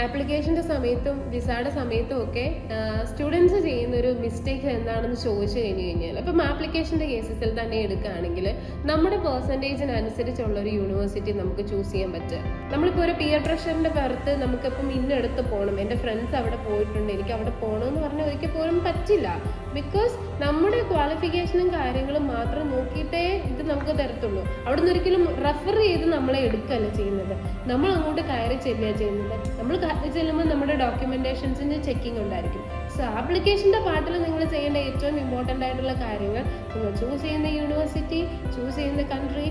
ആപ്ലിക്കേഷൻ്റെ സമയത്തും വിസയുടെ സമയത്തും ഒക്കെ സ്റ്റുഡൻസ് ചെയ്യുന്ന ഒരു മിസ്റ്റേക്ക് എന്താണെന്ന് ചോദിച്ചു കഴിഞ്ഞാൽ ഇപ്പം ആപ്ലിക്കേഷൻ്റെ കേസസിൽ തന്നെ എടുക്കുകയാണെങ്കിൽ നമ്മുടെ പെർസെൻറ്റേജിനനുസരിച്ചുള്ള ഒരു യൂണിവേഴ്സിറ്റി നമുക്ക് ചൂസ് ചെയ്യാൻ പറ്റുക. നമ്മളിപ്പോൾ ഒരു പിയർ പ്രഷറിൻ്റെ പുറത്ത് നമുക്കിപ്പം ഇന്നെടുത്ത് പോകണം, എൻ്റെ ഫ്രണ്ട്സ് അവിടെ പോയിട്ടുണ്ട്, എനിക്ക് അവിടെ പോകണമെന്ന് പറഞ്ഞാൽ ഒരിക്കൽ പോലും പറ്റില്ല. ബിക്കോസ് നമ്മുടെ ക്വാളിഫിക്കേഷനും കാര്യങ്ങളും മാത്രം നോക്കിയിട്ടേ ഇത് നമുക്ക് തരത്തുള്ളൂ. അവിടെ നിന്ന് ഒരിക്കലും റെഫർ ചെയ്ത് നമ്മളെ എടുക്കുകയല്ല ചെയ്യുന്നത്, നമ്മൾ അങ്ങോട്ട് കയറി ചെല്ലുക ചെയ്യുന്നത്. നമ്മൾ കയറി ചെല്ലുമ്പോൾ നമ്മുടെ ഡോക്യുമെന്റേഷൻസിന്റെ ചെക്കിംഗ് ഉണ്ടായിരിക്കും. സോ ആപ്ലിക്കേഷന്റെ പാർട്ടിൽ നിങ്ങൾ ചെയ്യേണ്ട ഏറ്റവും ഇമ്പോർട്ടൻ്റ് ആയിട്ടുള്ള കാര്യങ്ങൾ, നിങ്ങൾ ചൂസ് ചെയ്യുന്ന യൂണിവേഴ്സിറ്റി, ചൂസ് ചെയ്യുന്ന കൺട്രി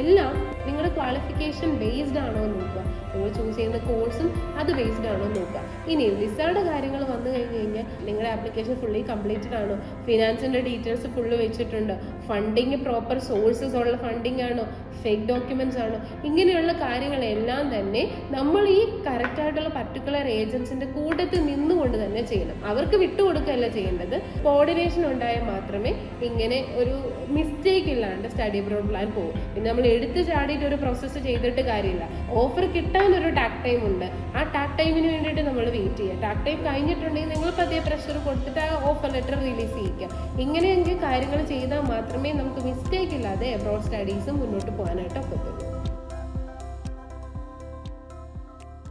എല്ലാം നിങ്ങളുടെ ക്വാളിഫിക്കേഷൻ ബേസ്ഡ് ആണോ എന്ന് നോക്കുക. നിങ്ങൾ ചൂസ് ചെയ്യുന്ന കോഴ്സും അത് ബേസ്ഡ് ആണോ എന്ന് നോക്കുക. ഇനി വിസയുടെ കാര്യങ്ങൾ വന്നു കഴിഞ്ഞ് കഴിഞ്ഞാൽ നിങ്ങളുടെ ആപ്ലിക്കേഷൻ ഫുള്ളി കംപ്ലീറ്റഡ് ആണോ, ഫിനാൻസിൻ്റെ ഡീറ്റെയിൽസ് ഫുള്ള് വെച്ചിട്ടുണ്ടോ, ഫണ്ടിങ് പ്രോപ്പർ സോഴ്സസ് ഉള്ള ഫണ്ടിങ് ആണോ, ഫേക്ക് ഡോക്യുമെന്റ്സ് ആണോ, ഇങ്ങനെയുള്ള കാര്യങ്ങളെല്ലാം തന്നെ നമ്മൾ ഈ കറക്റ്റായിട്ടുള്ള പർട്ടിക്കുലർ ഏജൻസിൻ്റെ കൂട്ടത്തിൽ നിന്നുകൊണ്ട് തന്നെ ചെയ്യണം. അവർക്ക് വിട്ടുകൊടുക്കുകയല്ല ചെയ്യേണ്ടത്. കോർഡിനേഷൻ ഉണ്ടായാൽ മാത്രമേ ഇങ്ങനെ ഒരു മിസ്റ്റേക്ക് ഇല്ലാണ്ട് സ്റ്റഡി അബ്രോഡ് പ്ലാൻ പോകും. പിന്നെ നമ്മൾ എടുത്ത് ചാടിയിട്ട് ഒരു പ്രോസസ്സ് ചെയ്തിട്ട് കാര്യമില്ല. ഓഫർ കിട്ടാനൊരു ടാക്ക് ടൈം ഉണ്ട്. ആ ടാക്ക് ടൈമിന് വേണ്ടിയിട്ട് നമ്മൾ വെയിറ്റ് ചെയ്യുക. ടാക്ക് ടൈം കഴിഞ്ഞിട്ടുണ്ടെങ്കിൽ നിങ്ങൾ പതിയെ പ്രഷർ കൊടുത്തിട്ട് ആ ഓഫർ ലെറ്റർ റിലീസ് ചെയ്യിക്കുക. ഇങ്ങനെയെങ്കിൽ കാര്യങ്ങൾ ചെയ്താൽ മാത്രമേ നമുക്ക് മിസ്റ്റേക്ക് ഇല്ലാതെ അബ്രോഡ് സ്റ്റഡീസ് മുന്നോട്ട് പോകാനായിട്ട് ഒക്കത്തുള്ളൂ.